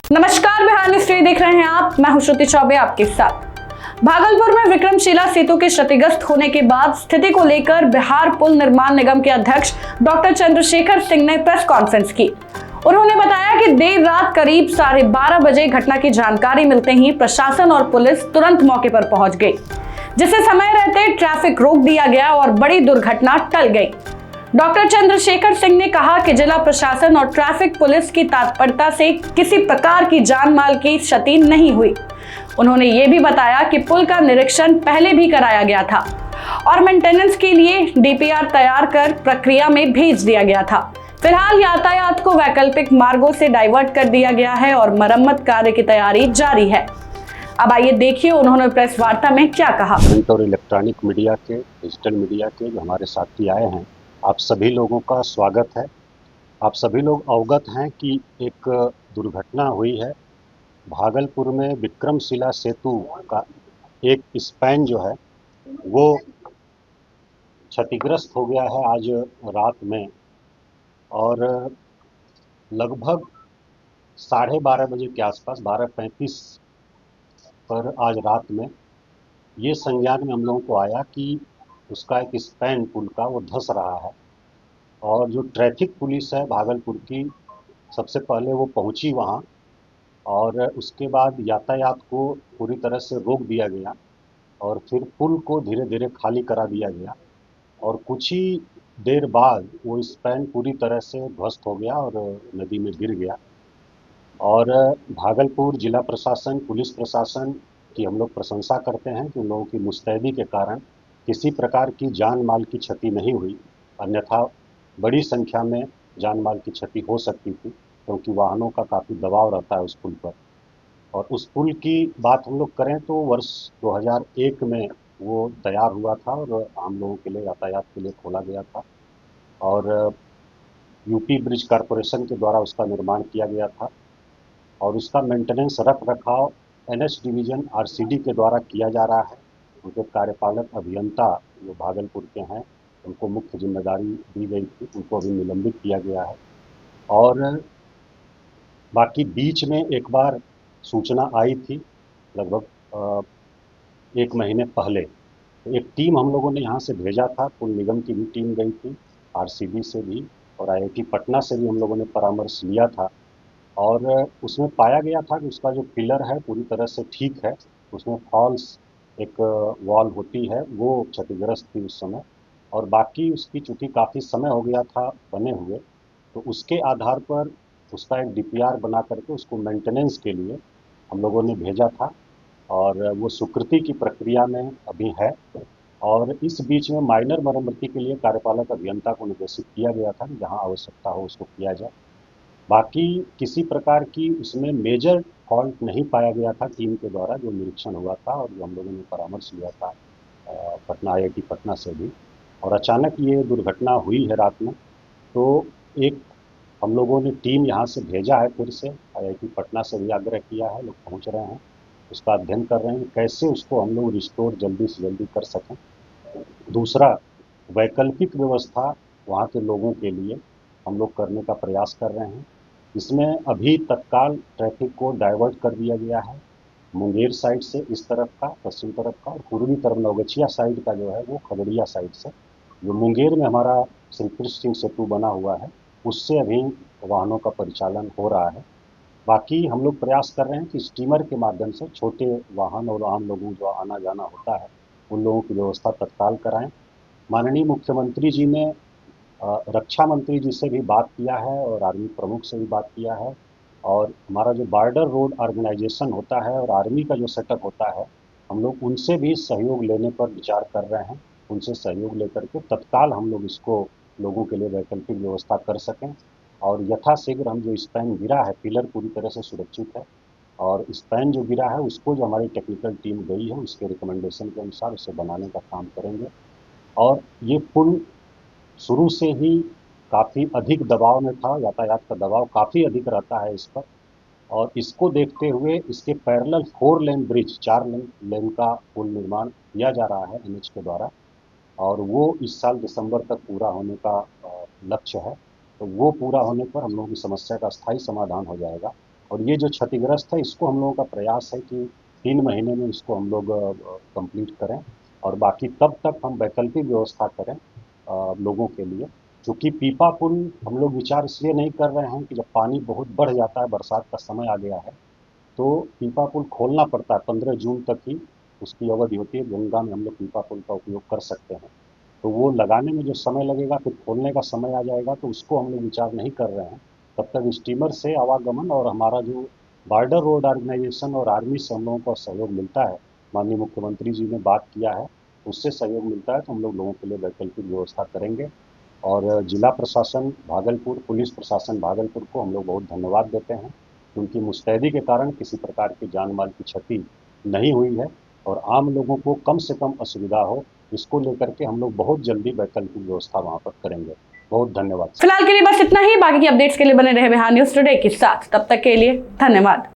नमस्कार, Bihar news TV देख रहे हैं आप। मैं हूं श्रुति चौबे आपके साथ। भागलपुर में विक्रमशिला सेतु के क्षतिग्रस्त होने के बाद स्थिति को लेकर बिहार पुल निर्माण निगम के अध्यक्ष डॉक्टर चंद्रशेखर सिंह ने प्रेस कॉन्फ्रेंस की। उन्होंने बताया कि देर रात करीब 12:30 बजे घटना की जानकारी मिलते ही प्रशासन और पुलिस तुरंत मौके पर पहुंच गई, जिससे समय रहते ट्रैफिक रोक दिया गया और बड़ी दुर्घटना टल गई। डॉक्टर चंद्रशेखर सिंह ने कहा कि जिला प्रशासन और ट्रैफिक पुलिस की तत्परता से किसी प्रकार की जान माल की क्षति नहीं हुई। उन्होंने ये भी बताया कि पुल का निरीक्षण पहले भी कराया गया था और मेंटेनेंस के लिए डीपीआर तैयार कर प्रक्रिया में भेज दिया गया था। फिलहाल यातायात को वैकल्पिक मार्गों से डाइवर्ट कर दिया गया है और मरम्मत कार्य की तैयारी जारी है। अब आइए देखिए उन्होंने प्रेस वार्ता में क्या कहा। और इलेक्ट्रॉनिक मीडिया के, डिजिटल मीडिया के जो हमारे साथी आए हैं, आप सभी लोगों का स्वागत है। आप सभी लोग अवगत हैं कि एक दुर्घटना हुई है भागलपुर में। विक्रमशिला सेतु का एक स्पैन जो है वो क्षतिग्रस्त हो गया है आज रात में, और लगभग 12:30 बजे के आसपास 12:35 पर आज रात में ये संज्ञान में हम लोगों को आया कि उसका एक स्पैन पुल का वो धंस रहा है। और जो ट्रैफिक पुलिस है भागलपुर की, सबसे पहले वो पहुंची वहां, और उसके बाद यातायात को पूरी तरह से रोक दिया गया और फिर पुल को धीरे धीरे खाली करा दिया गया। और कुछ ही देर बाद वो स्पैन पूरी तरह से ध्वस्त हो गया और नदी में गिर गया। और भागलपुर जिला प्रशासन, पुलिस प्रशासन की हम लोग प्रशंसा करते हैं कि उन लोगों की मुस्तैदी के कारण किसी प्रकार की जान माल की क्षति नहीं हुई, अन्यथा बड़ी संख्या में जान माल की क्षति हो सकती थी, क्योंकि वाहनों का काफ़ी दबाव रहता है उस पुल पर। और उस पुल की बात हम लोग करें तो वर्ष 2001 में वो तैयार हुआ था और आम लोगों के लिए, यातायात के लिए खोला गया था। और यूपी ब्रिज कॉरपोरेशन के द्वारा उसका निर्माण किया गया था और उसका मेंटेनेंस, रख रखाव एनएच डिवीज़न आरसीडी के द्वारा किया जा रहा है। उनके कार्यपालक अभियंता जो भागलपुर के हैं, उनको मुख्य जिम्मेदारी दी गई थी, उनको अभी निलंबित किया गया है। और बाकी बीच में एक बार सूचना आई थी लगभग 1 महीने पहले, तो एक टीम हम लोगों ने यहाँ से भेजा था, पुल निगम की भी टीम गई थी, आरसीबी से भी और आईआईटी पटना से भी हम लोगों ने परामर्श लिया था। और उसमें पाया गया था कि उसका जो पिलर है पूरी तरह से ठीक है, उसमें फॉल्स एक वॉल होती है वो क्षतिग्रस्त थी उस समय, और बाकी उसकी चूँकि काफ़ी समय हो गया था बने हुए, तो उसके आधार पर उसका एक डीपीआर बना करके उसको मेंटेनेंस के लिए हम लोगों ने भेजा था और वो स्वीकृति की प्रक्रिया में अभी है। और इस बीच में माइनर मरम्मती के लिए कार्यपालक अभियंता को निर्देशित किया गया था कि जहाँ आवश्यकता हो उसको किया जाए। बाकी किसी प्रकार की उसमें मेजर फॉल्ट नहीं पाया गया था टीम के द्वारा, जो निरीक्षण हुआ था और जो हम लोगों ने परामर्श लिया था पटना, आईआईटी पटना से भी। और अचानक ये दुर्घटना हुई है रात में, तो एक हम लोगों ने टीम यहाँ से भेजा है, फिर से आईआईटी पटना से भी आग्रह किया है, लोग पहुँच रहे हैं, उसका अध्ययन कर रहे हैं कैसे उसको हम लोग रिस्टोर जल्दी से जल्दी कर सकें। दूसरा, वैकल्पिक व्यवस्था वहाँ के लोगों के लिए हम लोग करने का प्रयास कर रहे हैं। इसमें अभी तत्काल ट्रैफिक को डाइवर्ट कर दिया गया है, मुंगेर साइड से इस तरफ का, पश्चिम तरफ का, और पूर्वी तरफ नवगछिया साइड का जो है वो खगड़िया साइड से। जो मुंगेर में हमारा श्री कृष्ण सिंह सेतु बना हुआ है, उससे अभी वाहनों का परिचालन हो रहा है। बाकी हम लोग प्रयास कर रहे हैं कि स्टीमर के माध्यम से छोटे वाहन और आम लोगों जो आना जाना होता है उन लोगों की व्यवस्था तत्काल कराएं। माननीय मुख्यमंत्री जी ने रक्षा मंत्री जी से भी बात किया है और आर्मी प्रमुख से भी बात किया है, और हमारा जो बॉर्डर रोड ऑर्गेनाइजेशन होता है और आर्मी का जो सेटअप होता है, हम लोग उनसे भी सहयोग लेने पर विचार कर रहे हैं। उनसे सहयोग लेकर के तत्काल हम लोग इसको लोगों के लिए वैकल्पिक व्यवस्था कर सकें, और यथाशीघ्र हम जो स्पैन गिरा है, पिलर पूरी तरह से सुरक्षित है, और स्पैन जो गिरा है उसको जो हमारी टेक्निकल टीम गई है उसके रिकमेंडेशन के अनुसार उसे बनाने का काम करेंगे। और ये पुल शुरू से ही काफ़ी अधिक दबाव में था, यातायात का दबाव काफ़ी अधिक रहता है इस पर, और इसको देखते हुए इसके पैरेलल 4 लेन ब्रिज, 4 लेन का पुल निर्माण किया जा रहा है एनएच के द्वारा, और वो इस साल दिसंबर तक पूरा होने का लक्ष्य है। तो वो पूरा होने पर हम लोगों की समस्या का स्थायी समाधान हो जाएगा और ये जो क्षतिग्रस्त है इसको हम लोगों का प्रयास है कि 3 महीने में इसको हम लोग कंप्लीट करें और बाकी तब तक हम वैकल्पिक व्यवस्था करें लोगों के लिए। चूँकि पीपा पुल हम लोग विचार इसलिए नहीं कर रहे हैं कि जब पानी बहुत बढ़ जाता है, बरसात का समय आ गया है, तो पीपा पुल खोलना पड़ता है। 15 जून तक ही उसकी अवधि होती है, गंगा में हम लोग पीपा पुल का उपयोग कर सकते हैं। तो वो लगाने में जो समय लगेगा, फिर खोलने का समय आ जाएगा, तो उसको हम लोग विचार नहीं कर रहे हैं। तब तक स्टीमर से आवागमन और हमारा जो बॉर्डर रोड ऑर्गेनाइजेशन और आर्मी से हम लोगों को सहयोग मिलता है, माननीय मुख्यमंत्री जी ने बात किया है, उससे सहयोग मिलता है, तो हम लोगों के लिए वैकल्पिक व्यवस्था करेंगे। और जिला प्रशासन भागलपुर, पुलिस प्रशासन भागलपुर को हम लोग बहुत धन्यवाद देते हैं। उनकी मुस्तैदी के कारण किसी प्रकार की जान माल की क्षति नहीं हुई है और आम लोगों को कम से कम असुविधा हो, इसको लेकर के हम लोग बहुत जल्दी वैकल्पिक व्यवस्था वहाँ पर करेंगे। बहुत धन्यवाद। फिलहाल के लिए बस इतना ही। बाकी की अपडेट्स के लिए बने रहे बिहार न्यूज टुडे के साथ। तब तक के लिए धन्यवाद।